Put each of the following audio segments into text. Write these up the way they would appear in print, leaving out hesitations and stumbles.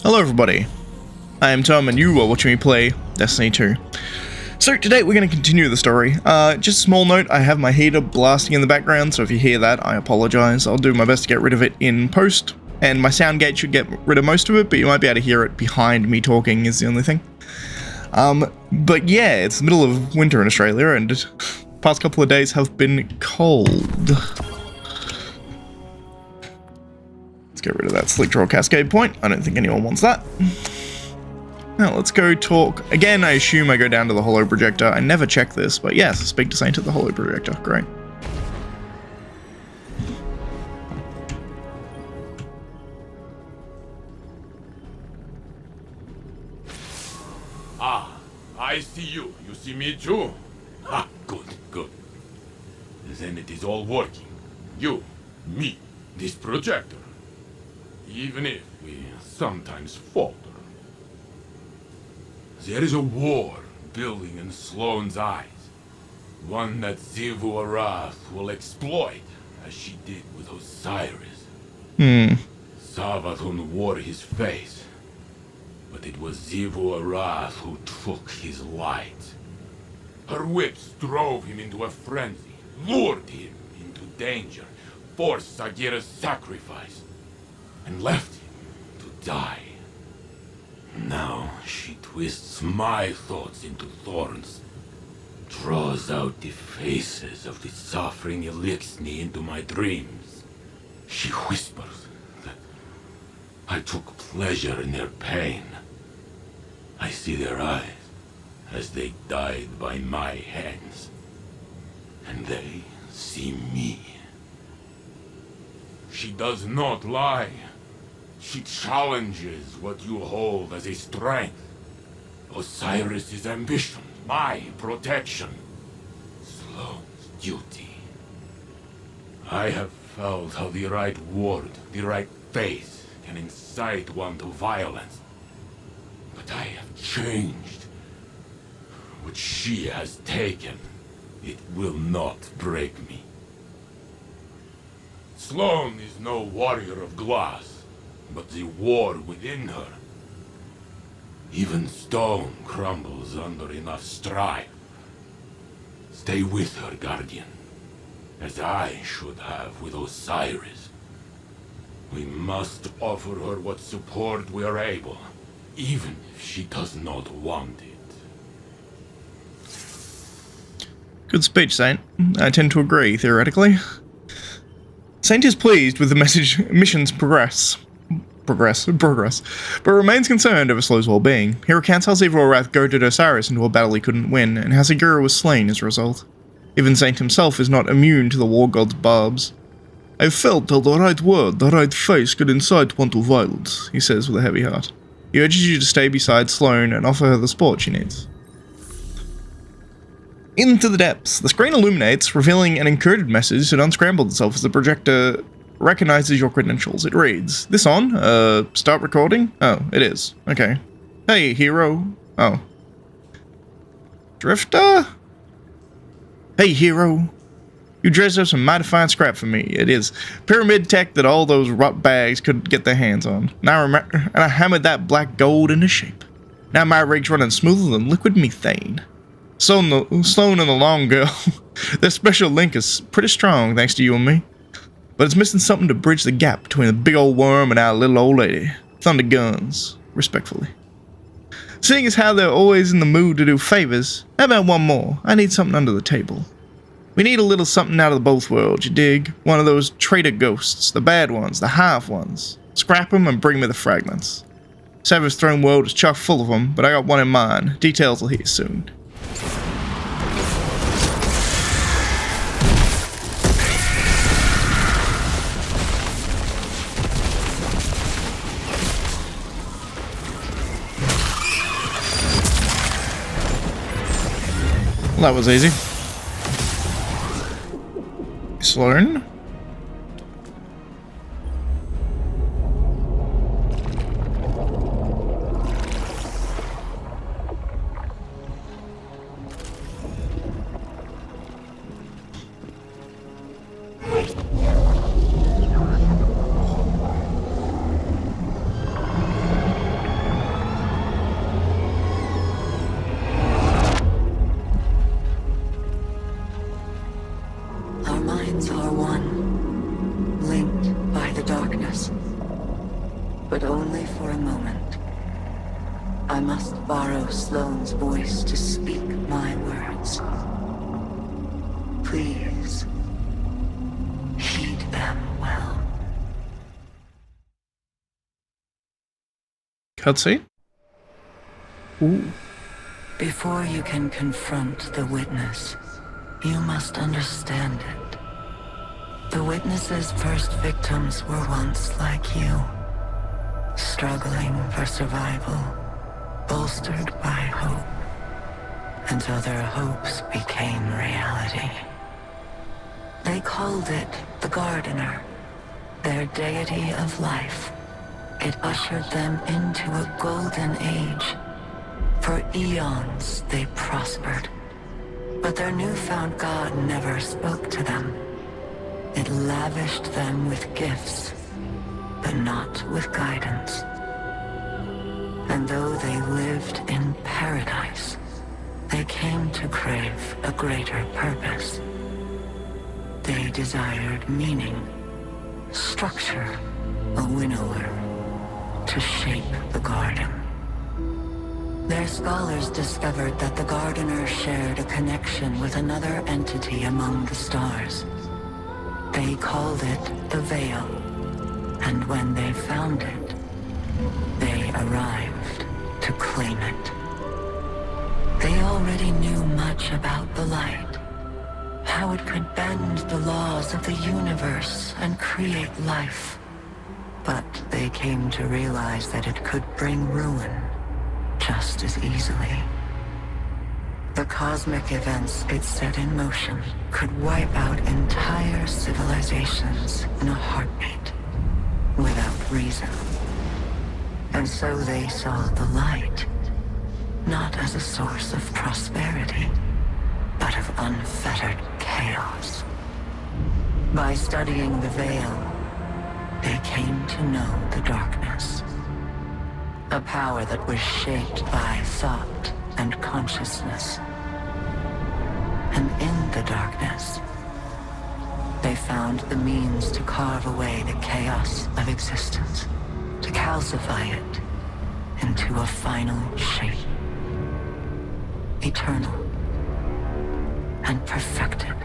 Hello everybody, I am Tom and you are watching me play Destiny 2. So today we're going to continue the story. Just a small note, I have my heater blasting in the background, so if you hear that, I apologize. I'll do my best to get rid of it in post, and my sound gate should get rid of most of it, but you might be able to hear it behind me talking is the only thing. But yeah, it's the middle of winter in Australia, and the past couple of days have been cold. Let's get rid of that slick draw cascade point. I don't think anyone wants that. Now let's go talk. Again, I assume I go down to the holo projector. I never check this, but yes, speak to Saint at the holo projector. Great. Ah, I see you. You see me too? Ah, good, good. Then it is all working. You, me, this projector. Even if we sometimes falter. There is a war building in Sloane's eyes. One that Xivu Arath will exploit, as she did with Osiris. Savathun wore his face, but it was Xivu Arath who took his light. Her whips drove him into a frenzy, lured him into danger, forced Sagira's sacrifice, and left him to die. Now she twists my thoughts into thorns, draws out the faces of the suffering Elixni into my dreams. She whispers that I took pleasure in their pain. I see their eyes as they died by my hands, and they see me. She does not lie. She challenges what you hold as a strength. Osiris' ambition, my protection. Sloane's duty. I have felt how the right word, the right face, can incite one to violence. But I have changed. What she has taken, it will not break me. Sloane is no warrior of glass, but the war within her. Even stone crumbles under enough strife. Stay with her, Guardian, as I should have with Osiris. We must offer her what support we are able, even if she does not want it. Good speech, Saint. I tend to agree, theoretically. Saint is pleased with the mission's progress, but remains concerned over Slow's well-being. He recounts how Xivu Arath goaded Osiris into a battle he couldn't win, and how Sagira was slain as a result. Even Saint himself is not immune to the war god's barbs. "I felt how the right word, the right face could incite one to violence," he says with a heavy heart. He urges you to stay beside Sloane and offer her the support she needs. Into the depths. The screen illuminates, revealing an encoded message that unscrambled itself as the projector recognizes your credentials. It reads, "This on? Start recording? Oh, it is. Okay. Hey, hero. Oh. Drifter? Hey, hero. You dredged up some mighty fine scrap for me. It is pyramid tech that all those rot bags could get their hands on. And I hammered that black gold into shape. Now my rig's running smoother than liquid methane. Sloane and the Long Girl, their special link is pretty strong thanks to you and me. But it's missing something to bridge the gap between the big old worm and our little old lady. Thunder Guns, respectfully. Seeing as how they're always in the mood to do favors, how about one more? I need something under the table. We need a little something out of the both worlds, you dig? One of those traitor ghosts, the bad ones, the half ones. Scrap them and bring me the fragments. Savage Throne World is chock full of them, but I got one in mind. Details will hear soon. That was easy. Sloane? but only for a moment. I must borrow Sloane's voice to speak my words. Please, heed them well. Cutscene? Ooh. Before you can confront the witness, you must understand it. The witness's first victims were once like you, struggling for survival, bolstered by hope, until their hopes became reality. They called it the Gardener, their deity of life. It ushered them into a golden age. For eons, they prospered. But their newfound god never spoke to them. It lavished them with gifts, but not with guidance. And though they lived in paradise, they came to crave a greater purpose. They desired meaning, structure, a winnower, to shape the garden. Their scholars discovered that the Gardener shared a connection with another entity among the stars. They called it the Veil, and when they found it, they arrived to claim it. They already knew much about the light, how it could bend the laws of the universe and create life. But they came to realize that it could bring ruin just as easily. The cosmic events it set in motion could wipe out entire civilizations in a heartbeat, without reason. And so they saw the light, not as a source of prosperity, but of unfettered chaos. By studying the Veil, they came to know the darkness. A power that was shaped by thought and consciousness. And in the darkness, they found the means to carve away the chaos of existence, to calcify it into a final shape. Eternal and perfected.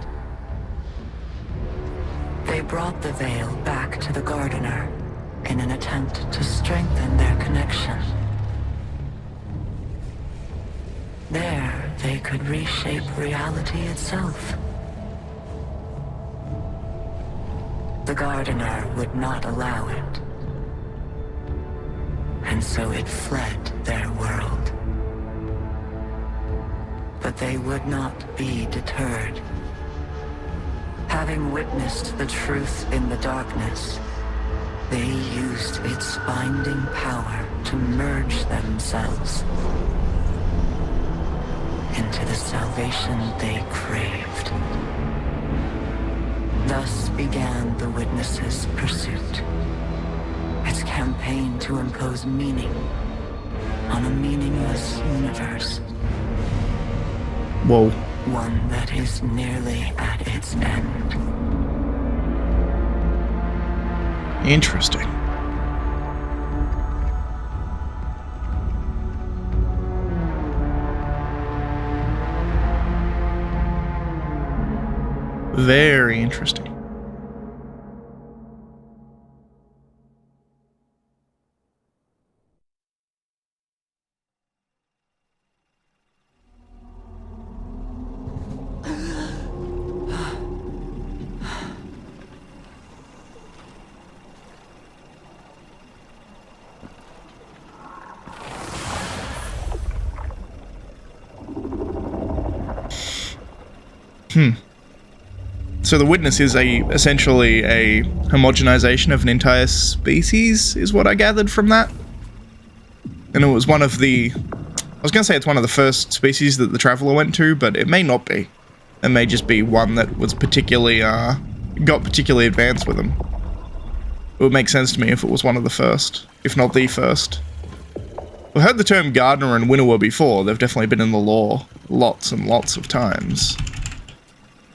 They brought the Veil back to the Gardener in an attempt to strengthen their connection. There, they could reshape reality itself. The Gardener would not allow it, and so it fled their world. But they would not be deterred. Having witnessed the truth in the darkness, they used its binding power to merge themselves into the salvation they craved. Thus began the Witness's pursuit, its campaign to impose meaning on a meaningless universe. Whoa. One that is nearly at its end. Interesting. Very interesting. So the Witness is essentially a homogenization of an entire species, is what I gathered from that. And it was one of the... I was going to say it's one of the first species that the Traveler went to, but it may not be. It may just be one that was particularly, got particularly advanced with them. It would make sense to me if it was one of the first, if not the first. We've heard the term Gardener and Winnower before. They've definitely been in the lore lots and lots of times.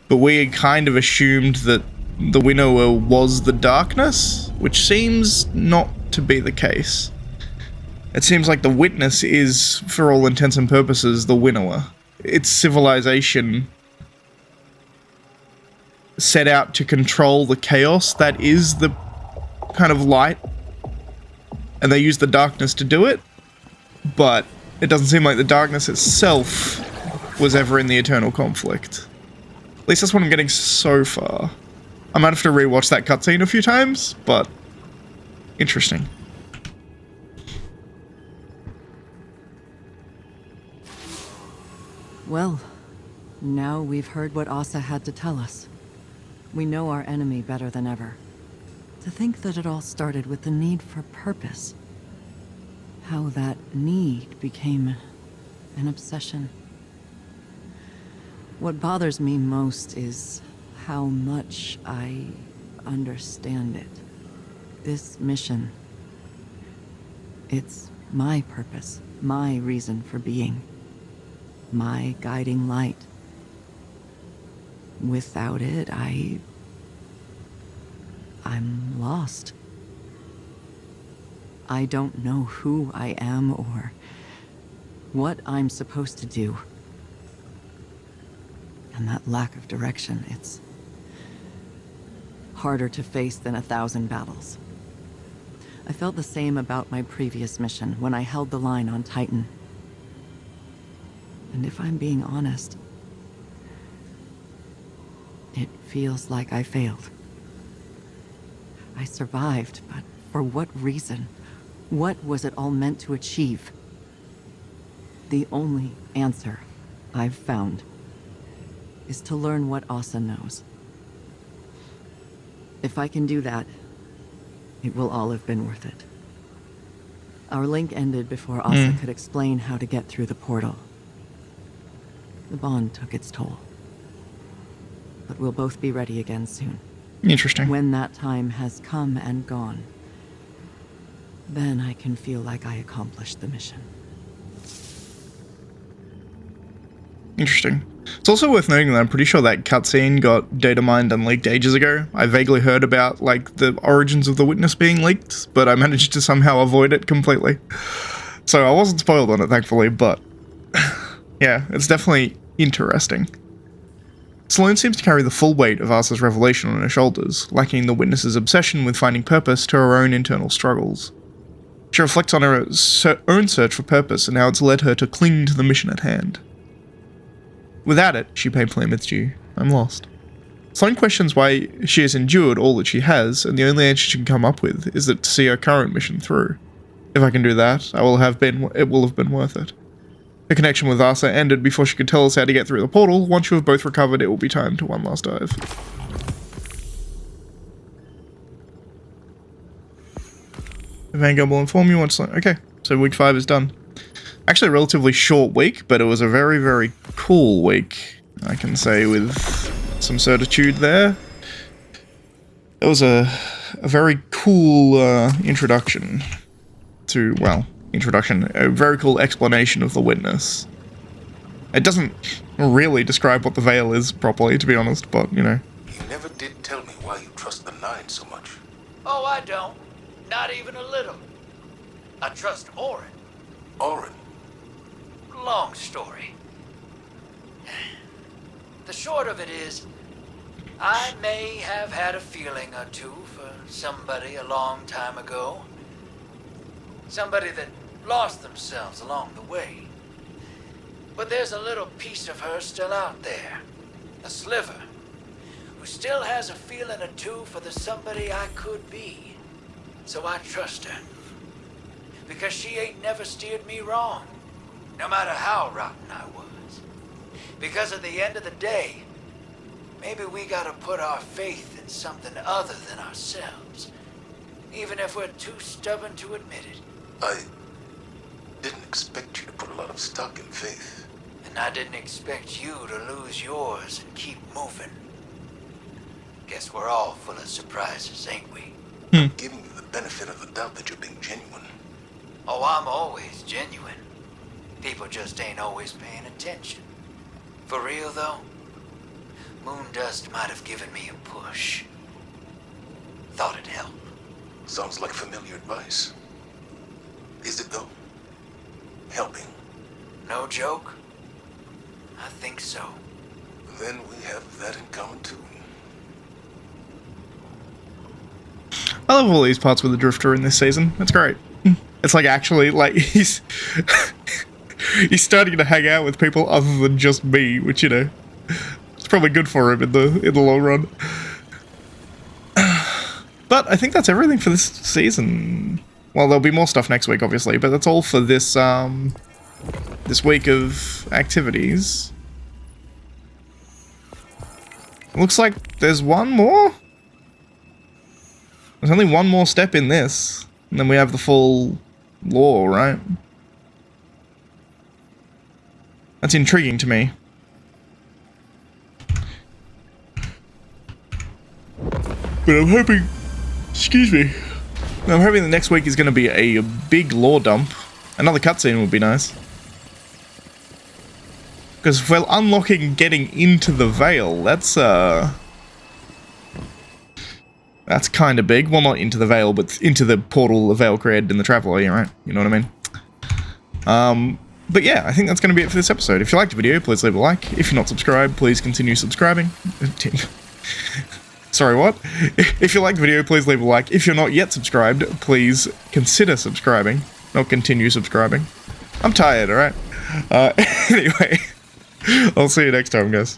But we had kind of assumed that the Winnower was the darkness, which seems not to be the case. It seems like the Witness is, for all intents and purposes, the winner. It's civilization set out to control the chaos that is the kind of light, and they use the darkness to do it, but it doesn't seem like the darkness itself was ever in the eternal conflict. At least that's what I'm getting so far. I might have to rewatch that cutscene a few times, but interesting. Well, now we've heard what Asa had to tell us. We know our enemy better than ever. To think that it all started with the need for purpose. How that need became an obsession. What bothers me most is how much I understand it. This mission, it's my purpose, my reason for being, my guiding light. Without it, I'm lost. I don't know who I am or what I'm supposed to do. And that lack of direction, it's harder to face than 1,000 battles. I felt the same about my previous mission when I held the line on Titan. And if I'm being honest, it feels like I failed. I survived, but for what reason? What was it all meant to achieve? The only answer I've found is to learn what Asa knows. If I can do that, it will all have been worth it. Our link ended before Asa could explain how to get through the portal. The bond took its toll. But we'll both be ready again soon. Interesting. When that time has come and gone, then I can feel like I accomplished the mission. Interesting. It's also worth noting that I'm pretty sure that cutscene got data mined and leaked ages ago. I vaguely heard about, like, the origins of the Witness being leaked, but I managed to somehow avoid it completely. So I wasn't spoiled on it, thankfully, but yeah, it's definitely interesting. Sloane seems to carry the full weight of Asa's revelation on her shoulders, lacking the Witness's obsession with finding purpose to her own internal struggles. She reflects on her own search for purpose and how it's led her to cling to the mission at hand. Without it, she painfully admits to you, I'm lost. Sloane questions why she has endured all that she has, and the only answer she can come up with is that to see her current mission through. If I can do that, it will have been worth it. Her connection with Asa ended before she could tell us how to get through the portal. Once you have both recovered, it will be time to one last dive. Vanguard will inform you once... Okay, so week 5 is done. Actually a relatively short week, but it was a very, very cool week, I can say with some certitude there. It was a very cool introduction to, well, a very cool explanation of the Witness. It doesn't really describe what the Veil is properly, to be honest, but, you know. You never did tell me why you trust the Nine so much. Oh, I don't. Not even a little. I trust Orin. Orin. Long story. The short of it is, I may have had a feeling or two for somebody a long time ago. Somebody that lost themselves along the way. But there's a little piece of her still out there. A sliver. Who still has a feeling or two for the somebody I could be. So I trust her. Because she ain't never steered me wrong. No matter how rotten I was. Because at the end of the day, maybe we gotta put our faith in something other than ourselves. Even if we're too stubborn to admit it. I didn't expect you to put a lot of stock in faith. And I didn't expect you to lose yours and keep moving. Guess we're all full of surprises, ain't we? I'm giving you the benefit of the doubt that you're being genuine. Oh, I'm always genuine. People just ain't always paying attention. For real, though, Moondust might have given me a push. Thought it'd help. Sounds like familiar advice. Is it though? Helping. No joke? I think so. Then we have that in common too. I love all these parts with the Drifter in this season. It's great. It's like actually, like, he's starting to hang out with people other than just me, which, you know, it's probably good for him in the long run. But I think that's everything for this season. Well, there'll be more stuff next week, obviously, but that's all for this this week of activities. Looks like there's one more. There's only one more step in this, and then we have the full lore, right? That's intriguing to me. But I'm hoping, excuse me, I'm hoping the next week is going to be a big lore dump. Another cutscene would be nice. Because if we're unlocking getting into the Veil, that's kind of big. Well, not into the Veil, but into the portal the Veil created in the Traveler, right? You know what I mean? But yeah, I think that's going to be it for this episode. If you liked the video, please leave a like. If you're not subscribed, please continue subscribing. Sorry, what? If you liked the video, please leave a like. If you're not yet subscribed, please consider subscribing. Not continue subscribing. I'm tired, alright? Anyway, I'll see you next time, guys.